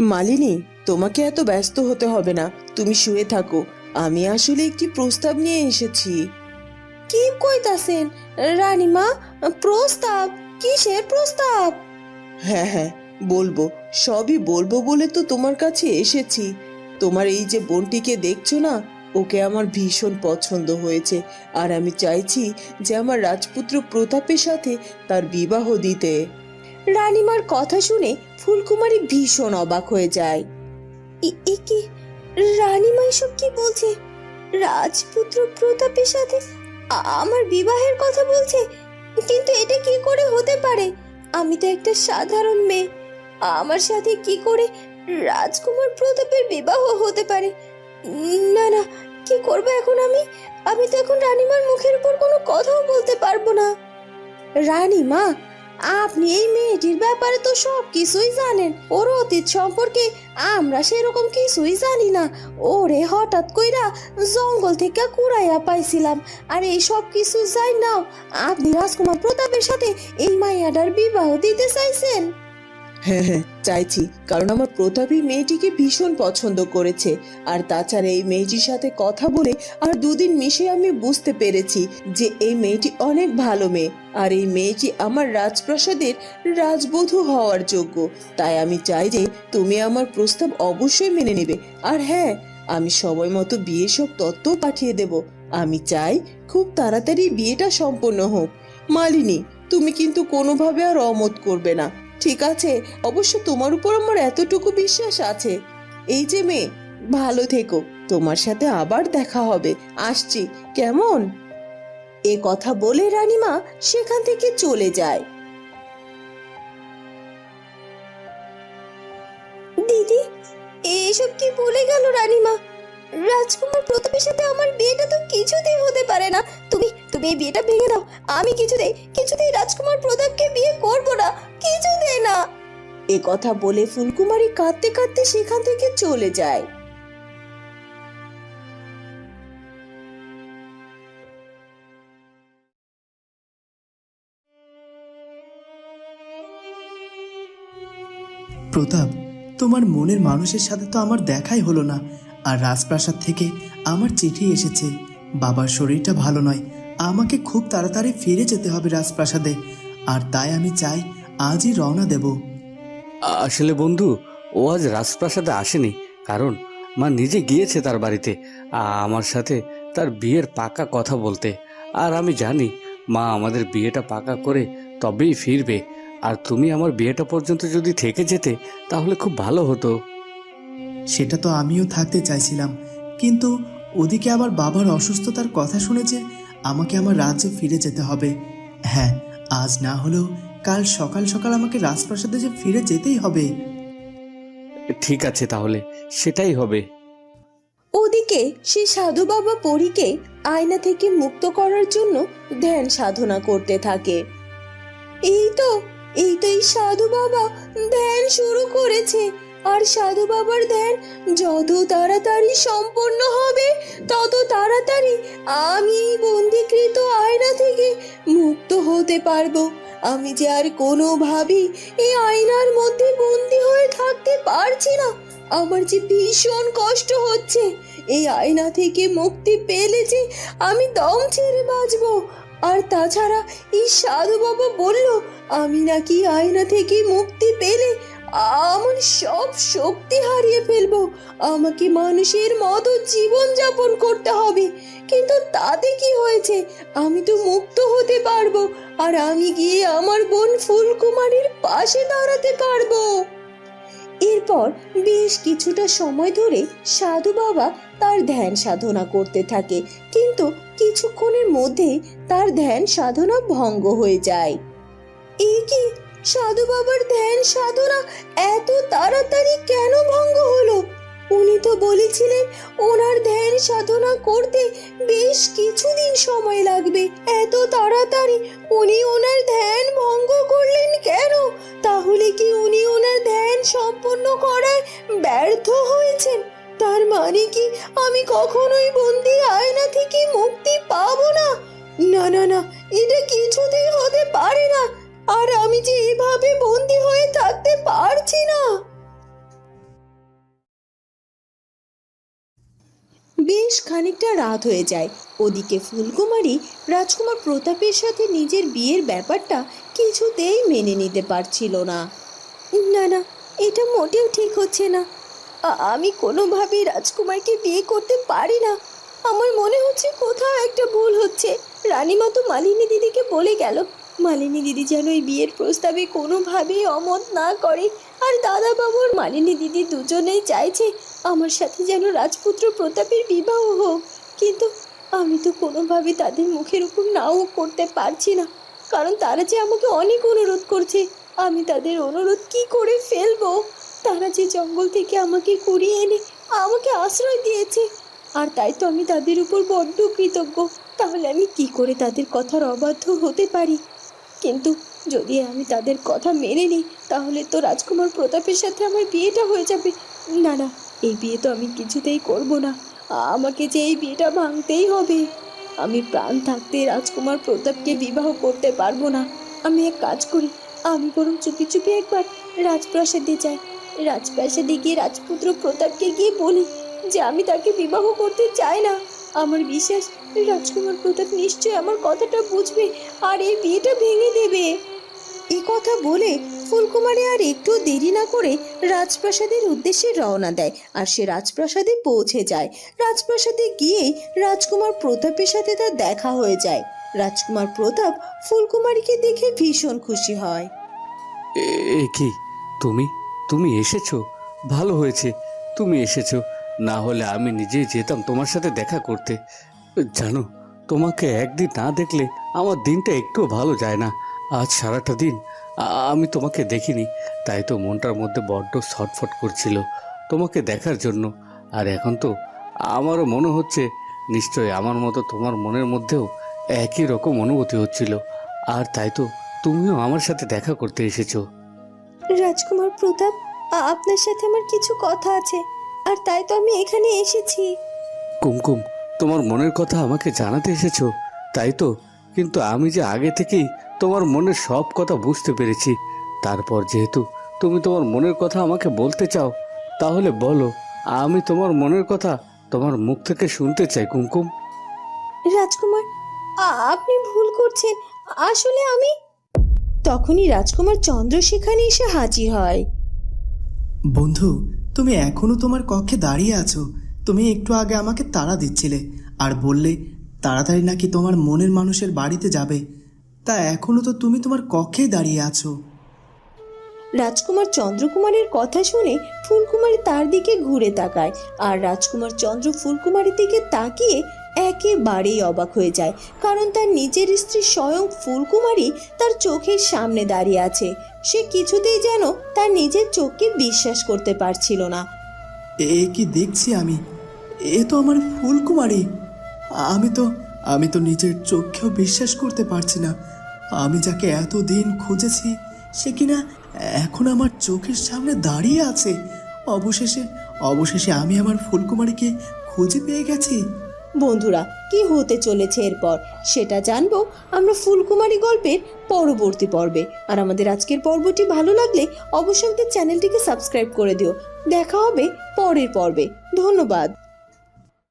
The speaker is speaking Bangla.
মালিনী, তোমাকে এত ব্যস্ত হতে হবে না, তুমি শুয়ে থাকো। আমি আসলে একটি প্রস্তাব নিয়ে এসেছি। কি কইতাছেন রানীমা? প্রস্তাব? কিসের প্রস্তাব? হ্যাঁ হ্যাঁ, বলবো, সবই বলবো বলে তো তোমার কাছে এসেছি। তোমার এই যে বোনটিকে দেখছো না, ওকে আমার ভীষণ পছন্দ হয়েছে। আর আমি চাইছি যে আমার রাজপুত্র প্রতাপের সাথে তার বিবাহ দিতে। রানীমার কথা শুনে ফুলকুমারী ভীষণ অবাক হয়ে যায়। এ কি? রানীমা এসব কি বলছে? রাজপুত্র প্রতাপের সাথে আমার বিবাহের কথা বলছে? কিন্তু এটা কি করে হতে পারে? আমি তো একটা সাধারণ মেয়ে, আমার সাথে কি করে রাজকুমার প্রতাপের বিবাহ হতে পারে? না না, কি করব এখন আমি? আমি তো এখন রানীমার মুখের উপর কোনো কথাও বলতে পারবো না। রানীমা, আপনি এই মেয়েটির ব্যাপারে তো সব কিছুই জানেন। ওর অতীত সম্পর্কে আমরা সেরকম কিছুই জানি না। ওরে হঠাৎ কইরা জঙ্গল থেকে কুড়াইয়া পাইছিলাম, আর এই সব কিছু যাই নাও আপনি রাজকুমার প্রতাপের সাথে এই মাইয়াটার বিবাহ দিতে চাইছেন? হ্যাঁ হ্যাঁ, চাইছি, কারণ আমার প্রতাপী মেয়েটিকে ভীষণ পছন্দ করেছে। আর তাছাড়া এই মেয়েটির সাথে কথা বলে আর দুদিন মিশে আমি বুঝতে পেরেছি যে এই মেয়েটি অনেক ভালো মেয়ে। আর এই মেয়েটি আমার রাজপ্রাসাদের রাজবধূ হওয়ার যোগ্য। তাই আমি চাই যে তুমি আমার প্রস্তাব অবশ্যই মেনে নেবে। আর হ্যাঁ, আমি সময় মতো বিয়ের সব তথ্য পাঠিয়ে দেব। আমি চাই খুব তাড়াতাড়ি বিয়েটা সম্পন্ন হোক। মালিনী, তুমি কিন্তু কোনোভাবে আর অমত করবে না, ঠিক আছে? অবশ্য তোমার উপর আমার এতটুকু বিশ্বাস আছে। এই যে মেয়ে, ভালো থেকো, তোমার সাথে আবার দেখা হবে, আসছি, কেমন? এ কথা বলে রানীমা সেখান থেকে চলে যায়। দিদি, এসব কি বলে গেল রানীমা? রাজকুমার প্রতাপের সাথে আমার বিয়েটা তো কিছুতেই হতে পারে না। তুমি তুমি এই বিয়েটা ভেঙে দাও। আমি কিছুতেই রাজকুমার প্রতাপকে বিয়ে করব না, কিছুতেই না। এ কথা বলে ফুলকুমারী কাঁদতে কাঁদতে সেখান থেকে চলে যায়। প্রতাপ, তোমার মনের মানুষের সাথে তো আমার দেখাই হলো না। আর রাজপ্রাসাদ থেকে আমার চিঠি এসেছে, বাবার শরীরটা ভালো নয়, আমাকে খুব তাড়াতাড়ি ফিরে যেতে হবে রাজপ্রাসাদে। আর তাই আমি চাই আজই রওনা দেব। আসলে বন্ধু, ও আজ রাজপ্রাসাদে আসেনি, কারণ মা নিজে গিয়েছে তার বাড়িতে আমার সাথে তার বিয়ের পাকা কথা বলতে। আর আমি জানি মা আমাদের বিয়েটা পাকা করে তবেই ফিরবে। আর তুমি আমার বিয়েটা পর্যন্ত যদি থেকে যেতে তাহলে খুব ভালো হতো। সেটা তো আমিও থাকতে চাইছিলাম, কিন্তু ওদিকে আবার বাবার অসুস্থতার কথা শুনেছে আমাকে আমার রাজ্যে ফিরে যেতে হবে। হ্যাঁ, আজ না হলেও কাল সকাল সকাল আমাকে রাজপ্রাসাদে যে ফিরে যেতেই হবে। ঠিক আছে, তাহলে সেটাই হবে। ওদিকে সে সাধু বাবা পরীকে আয়না থেকে মুক্ত করার জন্য ধ্যান সাধনা করতে থাকে। এই তো এই সাধু বাবা ধ্যান শুরু করেছে। আর সাধু বাবার ধ্যান যত তাড়াতাড়ি সম্পন্ন হবে, তত তাড়াতাড়ি আমি এই বন্দিকৃত আয়না থেকে মুক্ত হতে পারবো। আমি যে আর কোনোভাবেই এই আয়নার মধ্যে বন্দি হয়ে থাকতে পারছি না। আমার যে ভীষণ কষ্ট হচ্ছে। এই আয়না থেকে মুক্তি পেলে যে আমি দম ছেড়ে বাঁচবো। আর তাছাড়া এই সাধু বাবা বলল আমি নাকি আয়না থেকে মুক্তি পেলে আমার সব শক্তি হারিয়ে ফেলবো। আমাকে মানুষের মতো জীবন যাপন করতে হবে। কিন্তু তাতে কি হয়েছে? আমি তো মুক্ত হতে পারবো। আর আমি গিয়ে আমার বোন ফুলকুমারীর পাশে দাঁড়াতে পারবো। এরপর বেশ কিছুটা সময় ধরে সাধু বাবা তার ধ্যান সাধনা করতে থাকে, কিন্তু কিছুক্ষণের মধ্যেই তার ধ্যান সাধনা ভঙ্গ হয়ে যায়। এই কি? সাধু বাবার ধ্যান সাধনা এত তাড়াতাড়ি কেন ভঙ্গ হলো? উনি তো বলেছিলেন ওনার ধ্যান সাধনা করতে বেশ কিছুদিন সময় লাগবে। এত তাড়াতাড়ি উনি ওনার ধ্যান ভঙ্গ করলেন কেন? তাহলে কি উনি ওনার ধ্যান সম্পন্ন করায় ব্যর্থ হয়েছেন? তার মানে কি আমি কখনোই বন্দি আয়না থেকে মুক্তি পাবো না? না না না, এটা কিছুতেই হতে পারে না। আর আমি যে এভাবে বন্দি হয়ে থাকতে পারছি না। বেশ খানিকটা রাত হয়ে যায়। ওদিকে ফুলকুমারী রাজকুমার প্রতাপের সাথে নিজের বিয়ের ব্যাপারটা কিছুতেই মেনে নিতে পারছিল না। না না, এটা মোটেও ঠিক হচ্ছে না। আমি কোনোভাবেই রাজকুমারকে বিয়ে করতে পারি না। আমার মনে হচ্ছে কোথাও একটা ভুল হচ্ছে। রানীমা তো মালিনী দিদিকে বলে গেল, মালিনী দিদি যেন এই বিয়ের প্রস্তাবে কোনোভাবেই অমত না করে। আর দাদা বাবু আর মালিনী দিদি দুজনেই চাইছে আমার সাথে যেন রাজপুত্র প্রতাপের বিবাহ হোক। কিন্তু আমি তো কোনোভাবে তাদের মুখের উপর নাও করতে পারছি না, কারণ তারা যে আমাকে অনেক অনুরোধ করছে। আমি তাদের অনুরোধ কি করে ফেলবো? তারা যে জঙ্গল থেকে আমাকে কুড়িয়ে এনে আমাকে আশ্রয় দিয়েছে, আর তাই তো আমি তাদের উপর বড্ড কৃতজ্ঞ। তাহলে আমি কি করে তাদের কথার অবাধ্য হতে পারি? কিন্তু যদি আমি তাদের কথা মেনে নিই তাহলে তো রাজকুমার প্রতাপের সাথে আমার বিয়েটা হয়ে যাবে। না না, এই বিয়ে তো আমি কিছুতেই করব না। আমাকে যে এই বিয়েটা ভাঙতেই হবে। আমি প্রাণ থাকতে রাজকুমার প্রতাপকে বিবাহ করতে পারবো না। আমি এক কাজ করি, আমি বরং চুপি চুপি একবার রাজপ্রাসাদে যাই। রাজপ্রাসাদে গিয়ে রাজপুত্র প্রতাপকে গিয়ে বলি যে আমি তাকে বিবাহ করতে চাই না। আমার বিশ্বাস রাজকুমার প্রতাপ নিশ্চয়ই আমার কথাটা বুঝবে আর এই বিয়েটা ভেঙে দেবে। এই কথা বলে ফুলকুমারী আর একটু দেরি না করে রাজপ্রাসাদের উদ্দেশ্যে রওনা দেয়, আর সে রাজপ্রাসাদে পৌঁছে যায়। রাজপ্রাসাদে গিয়েই রাজকুমার প্রতাপের সাথে তার দেখা হয়ে যায়। রাজকুমার প্রতাপ ফুলকুমারীকে দেখে ভীষণ খুশি হয়। এ কি, তুমি তুমি এসেছো? ভালো হয়েছে তুমি এসেছো, না হলে আমি নিজেই যেতাম তোমার সাথে দেখা করতে। জানো, তোমাকে একদিন না দেখলে আমার দিনটা একটুও ভালো যায় না। আজ সারাটা দিন আমি তোমাকে দেখিনি, তাই তো মনটার মধ্যে বড্ড ছটফট করছিল তোমাকে দেখার জন্য। আর এখন তো আমারও মনে হচ্ছে নিশ্চয়ই আমার মতো তোমার মনের মধ্যেও একই রকম অনুভূতি হচ্ছিল, আর তাই তো তুমিও আমার সাথে দেখা করতে এসেছো। রাজকুমার প্রতাপ, আপনার সাথে আমার কিছু কথা আছে, আর তাই তো আমি এখানে এসেছি। কুমকুম, তোমার মনের কথা আমাকে জানাতে এসেছো, তাই তো? কিন্তু আমি যে আগে থেকেই তোমার মনের সব কথা বুঝতে পেরেছি। তারপর যেহেতু তুমি তোমার মনের কথা আমাকে বলতে চাও, তাহলে বলো, আমি তোমার মনের কথা তোমার মুখ থেকে শুনতে চাই কুমকুম। রাজকুমার, আপনি ভুল করছেন। আসলে আমি... তখনই রাজকুমার চন্দ্র সেখানে এসে হাজির হয়। বন্ধু, তুমি এখনো তোমার কক্ষে দাঁড়িয়ে আছো। তুমি একটু আগে আমাকে তাড়া দিচ্ছিলে আর বললে তাড়াতাড়ি নাকি তোমার মনের মানুষের বাড়িতে যাবে। তা এখনো তো তুমি তোমার কক্ষেই দাঁড়িয়ে আছো। রাজকুমার চন্দ্রকুমারের কথা শুনে ফুলকুমারী তার দিকে ঘুরে তাকায়, আর রাজকুমার চন্দ্র ফুলকুমারীর দিকে তাকিয়ে একেবারেই অবাক হয়ে যায়, কারণ তার নিজের স্ত্রী স্বয়ং ফুলকুমারী তার চোখের সামনে দাঁড়িয়ে আছে। সে কিছুতেই যেন তার নিজের চোখকে বিশ্বাস করতে পারছিল না। এ কি দেখছি আমি? এ তো আমার ফুলকুমারী। আমি তো নিজের চোখেও বিশ্বাস করতে পারছি না। আমি যাকে এতদিন খুঁজেছি সে কিনা এখন আমার চোখের সামনে দাঁড়িয়ে আছে। অবশেষে আমি আমার ফুলকুমারীকে খুঁজে পেয়ে গেছি। বন্ধুরা, কি হতে চলেছে এরপর সেটা জানবো আমরা ফুলকুমারী গল্পের পরবর্তী পর্বে। আর আমাদের আজকের পর্বটি ভালো লাগলে অবশ্যই আমাদের চ্যানেলটিকে সাবস্ক্রাইব করে দিও। দেখা হবে পরের পর্বে। ধন্যবাদ।